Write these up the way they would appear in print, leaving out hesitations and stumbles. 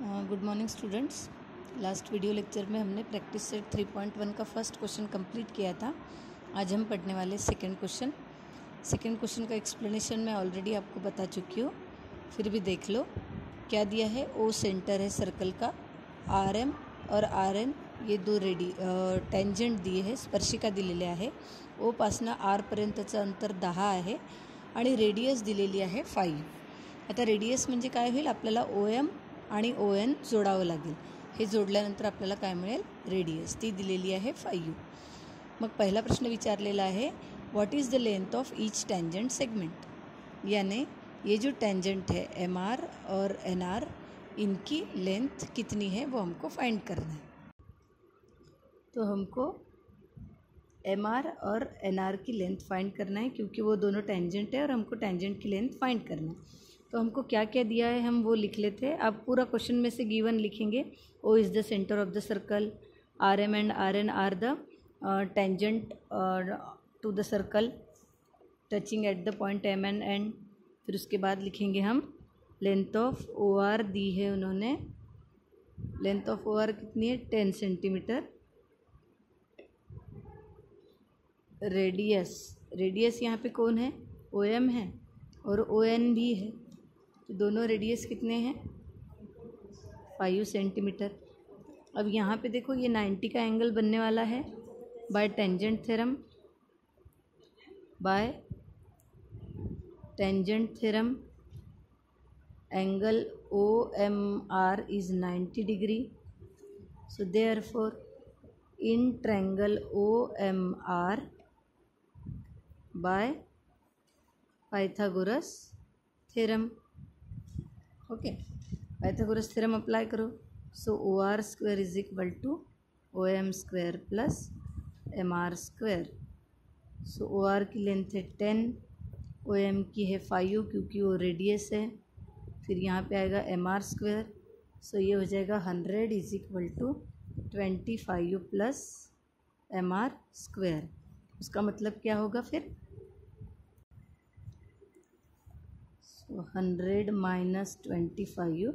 Good morning students. Last video lecture में हमने practice set 3.1 का फर्स्ट क्वेश्चन कंप्लीट किया था। आज हम पढ़ने वाले सेकंड क्वेश्चन का एक्सप्लेनेशन मैं ऑलरेडी आपको बता चुकी हूँ, फिर भी देख लो। क्या दिया है? ओ सेंटर है सर्कल का, आर एम और आर एन ये दो टँजंट दिए आहे, स्पर्शिका दिलेल्या आहे। ओ पासून आर पर्यंतचं अंतर 10 आहे आणि रेडियस दिलेली आहे 5। आता रेडियस म्हणजे काय होईल? आपल्याला ओ एम आणि ओ एन जोडावं लागेल। हे जोडल्यानंतर आपल्याला काय मिळेल? रेडियस। ती दिलेली आहे 5। मग पहिला प्रश्न विचारलेला आहे, what is the length of each tangent segment, यानी ये जो टेंजेंट है एम आर और एन आर, इनकी लेंथ कितनी है वो हमको फाइंड करना है। तो हमको एम आर और एन आर की लेंथ फाइंड करना है, क्योंकि वो दोनों टेंजेंट है और हमको टेंजेंट की लेंथ फाइंड करना है। तो हमको क्या क्या दिया है हम वो लिख लेते हैं। आप पूरा क्वेश्चन में से गिवन लिखेंगे। O is the centre of the circle, R M and R N are the tangent to the circle touching at the point M and and. फिर उसके बाद लिखेंगे हम लेंथ ऑफ ओ आर दी है उन्होंने। लेंथ ऑफ ओ आर कितनी है? 10 सेंटीमीटर। रेडियस यहाँ पे कौन है? ओ एम है और ओ एन भी है, तो दोनों रेडियस कितने हैं? 5 सेंटीमीटर। अब यहाँ पे देखो ये 90 का एंगल बनने वाला है by tangent theorem. Angle O M R is 90 degree. So therefore in triangle O M R by Pythagoras theorem. Okay, Pythagoras theorem apply करो। So O R square is equal to O M square plus M R square. So O R की length है 10, O M की है 5 क्योंकि वो radius है। फिर यहाँ पे आएगा एम आर स्क्वायर। सो ये हो जाएगा 100 is equal to 25 plus M R square. उसका मतलब क्या होगा फिर? 100 minus 25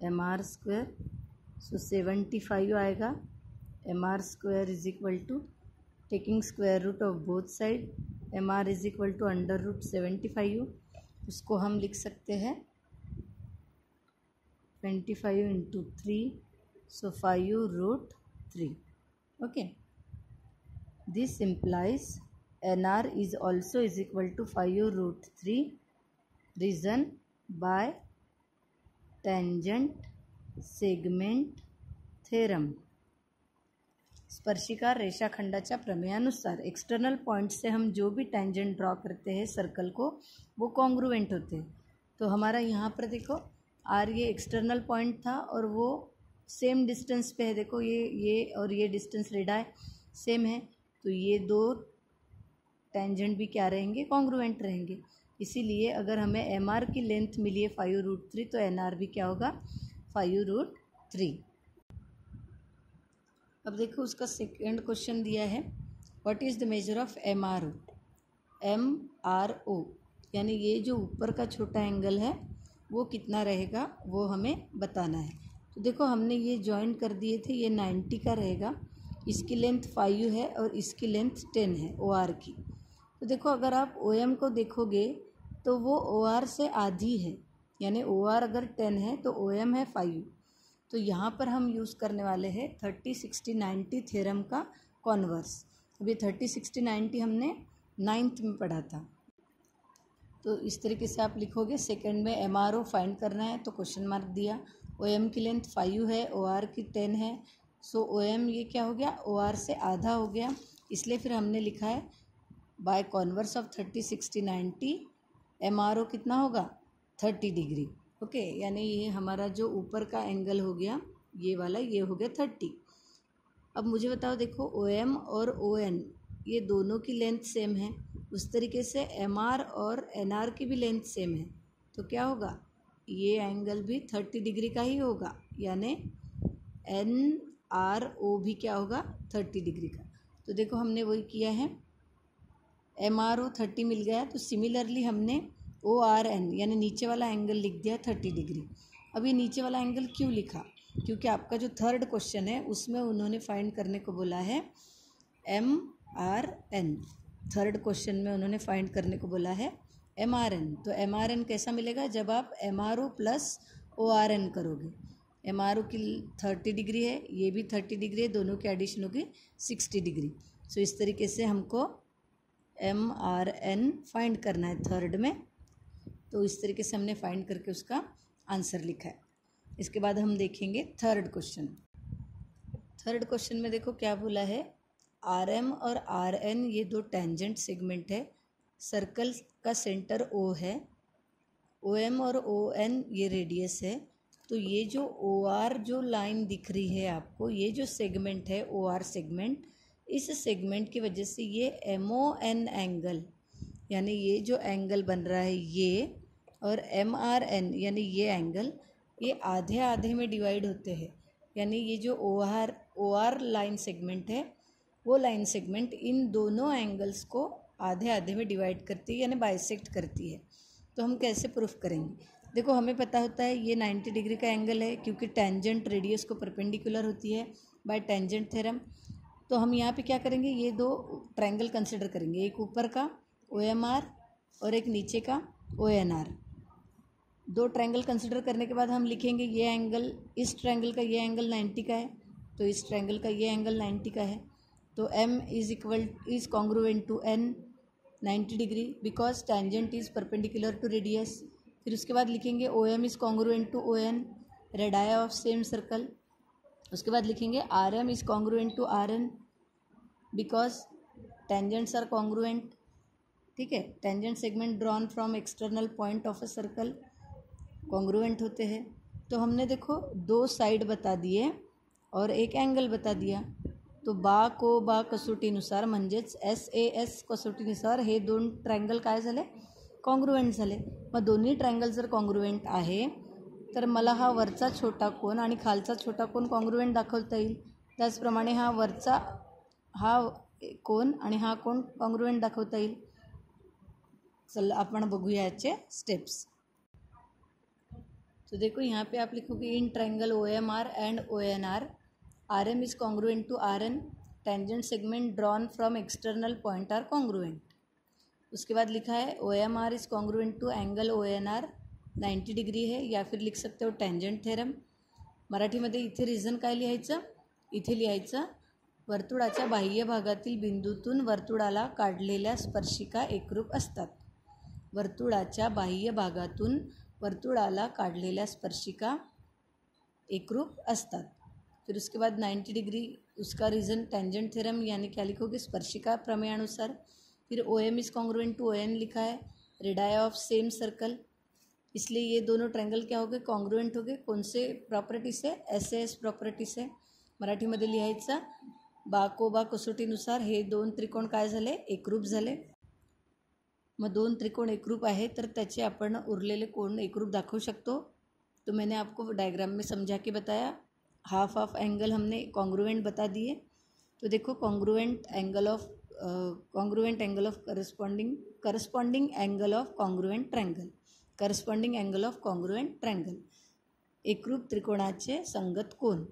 M R square. So 75 आएगा। M R square is equal to taking square root of both side, M R is equal to under root 75। उसको हम लिख सकते हैं 25 into 3, so 5 root 3। Okay, this implies N R is also is equal to 5 root 3 reason by tangent segment theorem. स्पर्शिका रेखाखंडाच्या प्रमेयानुसार external point से हम जो भी टेंजेंट ड्रॉ करते हैं सर्कल को, वो कॉन्ग्रुएंट होते हैं। तो हमारा यहाँ पर देखो आर ये एक्सटर्नल पॉइंट था और वो सेम डिस्टेंस पे है। देखो ये और ये डिस्टेंस रेडाई सेम है, तो ये दो टेंजेंट भी क्या रहेंगे? कॉन्ग्रुएंट रहेंगे। इसीलिए अगर हमें एम आर की लेंथ मिली है 5 रूट 3, तो एन आर भी क्या होगा? 5 रूट 3। अब देखो उसका सेकंड क्वेश्चन दिया है, what is the measure of M R O, यानी ये जो ऊपर का छोटा एंगल है वो कितना रहेगा वो हमें बताना है। तो देखो हमने ये जॉइन कर दिए थे, ये 90 का रहेगा, इसकी लेंथ 5 है और इसकी लेंथ 10 है ओ आर की। तो देखो अगर आप ओ एम को देखोगे तो वो ओ आर से आधी है, यानी ओ आर अगर 10 है तो ओ एम है 5। तो यहाँ पर हम यूज़ करने वाले हैं 30-60-90 थ्योरम का कॉन्वर्स। अभी 30-60-90 हमने 9th में पढ़ा था। तो इस तरीके से आप लिखोगे। सेकंड में एम आर ओ फाइंड करना है, तो क्वेश्चन मार्क दिया। ओ एम की लेंथ 5 है, ओ आर की 10 है। सो ओ एम ये क्या हो गया? ओ आर से आधा हो गया, इसलिए फिर हमने लिखा है by converse of 30-60-90 M R O कितना होगा? 30 डिग्री। ओके, यानी ये हमारा जो ऊपर का एंगल हो गया ये वाला, ये हो गया 30। अब मुझे बताओ, देखो ओ एम और ओ एन ये दोनों की लेंथ सेम है, उस तरीके से एम आर और एन आर की भी लेंथ सेम है, तो क्या होगा? ये एंगल भी 30 डिग्री का ही होगा, यानी एन आर ओ भी क्या होगा? 30 डिग्री का। तो देखो हमने वही किया है, एम आर ओ 30 मिल गया, तो सिमिलरली हमने ओ आर एन यानी नीचे वाला एंगल लिख दिया 30 डिग्री। अब ये नीचे वाला एंगल क्यों लिखा, क्योंकि आपका जो थर्ड क्वेश्चन है उसमें उन्होंने फाइंड करने को बोला है MRN। थर्ड क्वेश्चन में उन्होंने फाइंड करने को बोला है MRN। तो MRN कैसा मिलेगा, जब आप MRO प्लस ORN करोगे। MRO की 30 डिग्री है, ये भी 30 डिग्री है, दोनों की एडिशन होगी 60 डिग्री। सो इस तरीके से हमको MRN फाइंड करना है थर्ड में। तो इस तरीके से हमने फाइंड करके उसका आंसर लिखा है। इसके बाद हम देखेंगे थर्ड क्वेश्चन। थर्ड क्वेश्चन में देखो क्या बोला है, RM और RN ये दो टेंजेंट सेगमेंट है, सर्कल का सेंटर O है, OM और ON ये रेडियस है। तो ये जो OR जो लाइन दिख रही है आपको, ये जो सेगमेंट है OR सेगमेंट, इस सेगमेंट की वजह से ये MON एंगल, यानी ये जो एंगल बन रहा है ये, और MRN यानी ये एंगल, ये आधे आधे में डिवाइड होते हैं। यानी ये जो OR लाइन सेगमेंट है, वो लाइन सेगमेंट इन दोनों एंगल्स को आधे आधे में डिवाइड करती है, यानी बाइसेक्ट करती है। तो हम कैसे प्रूफ करेंगे, देखो हमें पता होता है ये 90 डिग्री का एंगल है, क्योंकि टेंजेंट रेडियस को परपेंडिकुलर होती है बाय टेंजेंट थ्योरम। तो हम यहाँ पे क्या करेंगे, ये दो ट्रायंगल कंसिडर करेंगे, एक ऊपर का OMR और एक नीचे का ONR। दो ट्रायंगल कंसिडर करने के बाद हम लिखेंगे ये एंगल, इस ट्रायंगल का ये एंगल 90 का है, तो इस ट्रायंगल का ये एंगल 90 का है। तो M is congruent to N 90 degree, because tangent is perpendicular to radius. फिर उसके बाद लिखेंगे OM is congruent to ON, radii of same circle. उसके बाद लिखेंगे RM is congruent to RN, because tangents are congruent. ठीक है, tangent segment drawn from external point of a circle congruent होते हैं। तो हमने देखो दो साइड बता दिए और एक एंगल बता दिया। तो बा कसोटीनुसार म्हणजेच SAS कसोटीनुसार हे दोन ट्रायंगल काय झाले, कॉन्ग्रुएंट झाले। मग दोन्ही ट्रायंगल जर कॉन्ग्रुएंट आहे तर मला हा वरचा छोटा कोन आणि खालचा छोटा कोन कॉन्ग्रुएंट दाखवता येईल। त्याचप्रमाणे हा वरचा हा कोन आणि हा कोन कॉन्ग्रुएंट दाखवता येईल। चल आपण बघूया याचे स्टेप्स। तो देखो यहाँ पे आप लिखोगे in triangle OMR and ONR RM is congruent to RN, tangent segment drawn from external point are congruent. उसके बाद लिखा है OMR is congruent to angle ONR 90 degree है, या फिर लिख सकते हो टेंजेंट थेरम। मराठीमध्ये इथे रिझन काय लिहायचं, इथे लिहायचं वर्तुळाच्या बाह्य भागातील बिंदूतून वर्तुळाला काढलेल्या स्पर्शिका एकरूप असतात। वर्तुळाच्या बाह्य भागातून वर्तुळाला काढलेल्या स्पर्शिका एकरूप असतात। फिर उसके बाद 90 डिग्री उसका रीज़न टेंजेंट थ्योरम, यानी क्या लिखोगे स्पर्शिका प्रमेयानुसार। फिर OM is congruent to ON लिखा है, रेडिया ऑफ सेम सर्कल, इसलिए ये दोनों ट्रायंगल क्या हो गए, कॉन्ग्रुएंट हो गए। कौन से प्रॉपर्टी से, SAS प्रॉपर्टी से। मराठीमध्ये लिहायचं बा कसोटीनुसार हे दोन त्रिकोण काय झाले, एकरूप झाले। मग दोन त्रिकोण एकरूप आहे तर त्याचे आपण उरलेले कोण एकरूप दाखवू शकतो। तो मैंने आपको डायग्राम में समझा के बताया। हाफ ऑफ एंगल हमने कॉन्ग्रुएंट बता दिए। तो देखो congruent angle of corresponding angle of congruent triangle, corresponding angle of congruent triangle, एकरूप त्रिकोणाचे संगत कोण।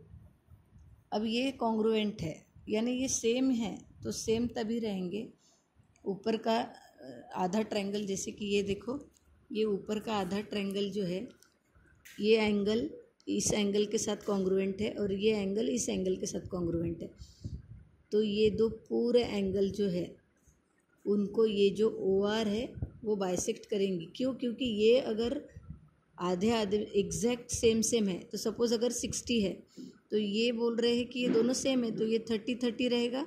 अब ये कॉन्ग्रुएंट है यानी ये सेम है, तो सेम तभी रहेंगे। ऊपर का आधा ट्रायंगल, जैसे कि ये देखो, ये ऊपर का आधा ट्रायंगल जो है, ये एंगल इस एंगल के साथ कॉन्ग्रुएंट है और ये एंगल इस एंगल के साथ कॉन्ग्रुएंट है। तो ये दो पूरे एंगल जो है उनको ये जो OR है वो बाइसेक्ट करेंगी। क्यों, क्योंकि ये अगर आधे आधे एग्जैक्ट सेम है, तो सपोज़ अगर 60 है तो ये बोल रहे हैं कि ये दोनों सेम है, तो ये 30 रहेगा।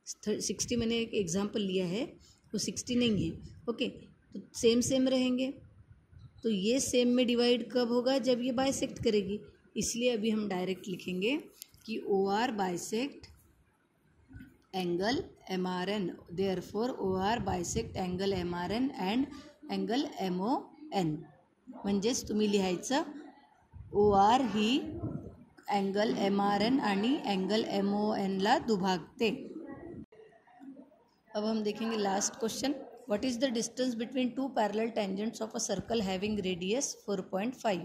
60 मैंने एक एग्जाम्पल लिया है, वो 60 नहीं है। ओके, तो सेम रहेंगे। तो ये सेम में डिवाइड कब होगा, जब ये बाइसेक्ट करेगी। इसलिए अभी हम डायरेक्ट लिखेंगे कि OR bisect angle MRN, therefore OR bisect angle MRN and angle MON। म्हणजेच तुम्ही लिहायचं OR ही एंगल MRN आणि एंगल MON ला दुभागते। अब हम देखेंगे last question. What is the distance between two parallel tangents of a circle having radius 4.5?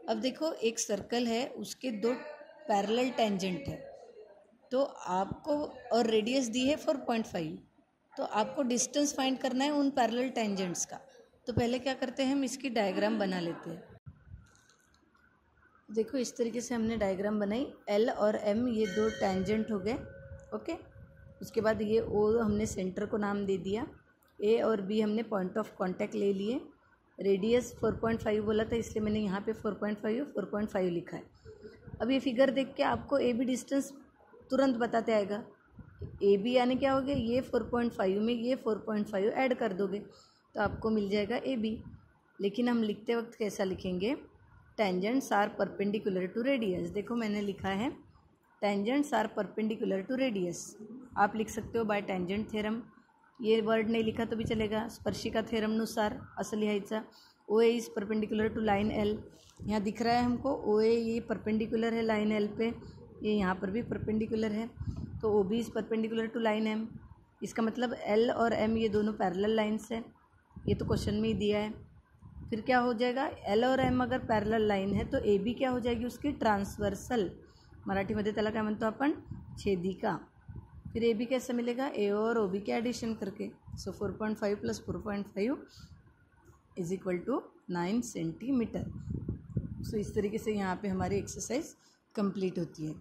अब देखो एक सर्कल है, उसके दो पैरेलल टेंजेंट है, तो आपको और रेडियस दी है 4.5, तो आपको डिस्टेंस फाइंड करना है उन पैरेलल टेंजेंट्स का। तो पहले क्या करते हैं, हम इसकी डायग्राम बना लेते हैं। देखो इस तरीके से हमने डायग्राम बनाई, एल और एम ये दो टेंजेंट हो गए, ओके। उसके बाद ये ओ हमने सेंटर को नाम दे दिया, ए और बी हमने पॉइंट ऑफ कांटेक्ट ले लिए, रेडियस 4.5 बोला था इसलिए मैंने यहाँ पे 4.5 लिखा है। अब ये फिगर देख के आपको ए बी डिस्टेंस तुरंत बताते आएगा। ए बी यानी क्या हो गया, ये 4.5 में ये 4.5 ऐड कर दोगे तो आपको मिल जाएगा ए बी। लेकिन हम लिखते वक्त कैसा लिखेंगे, tangents are perpendicular to radius. देखो मैंने लिखा है tangents are perpendicular to radius, आप लिख सकते हो बाय टेंजेंट थ्योरम। ये वर्ड नहीं लिखा तो भी चलेगा, स्पर्शिका थ्योरमनुसार असं लिहायचा। O A is perpendicular to line L, यहाँ दिख रहा है हमको ओ ए ये परपेंडिकुलर है लाइन एल पे, ये यहाँ पर भी परपेंडिकुलर है, तो O B is perpendicular to line M. इसका मतलब एल और एम ये दोनों पैरेलल लाइन्स है, ये तो क्वेश्चन में ही दिया है। फिर क्या हो जाएगा, एल और एम अगर पैरेलल लाइन है तो ए बी क्या हो जाएगी उसकी, ट्रांसवर्सल, मराठीमध्ये त्याला काय म्हणतो आपण, छेदिका। फिर ए बी कैसे मिलेगा, ए और ओ बी के एडिशन करके। सो 4.5 + 4.5 = 9 सेंटीमीटर। सो इस तरीके से यहाँ पे हमारी एक्सरसाइज कंप्लीट होती है।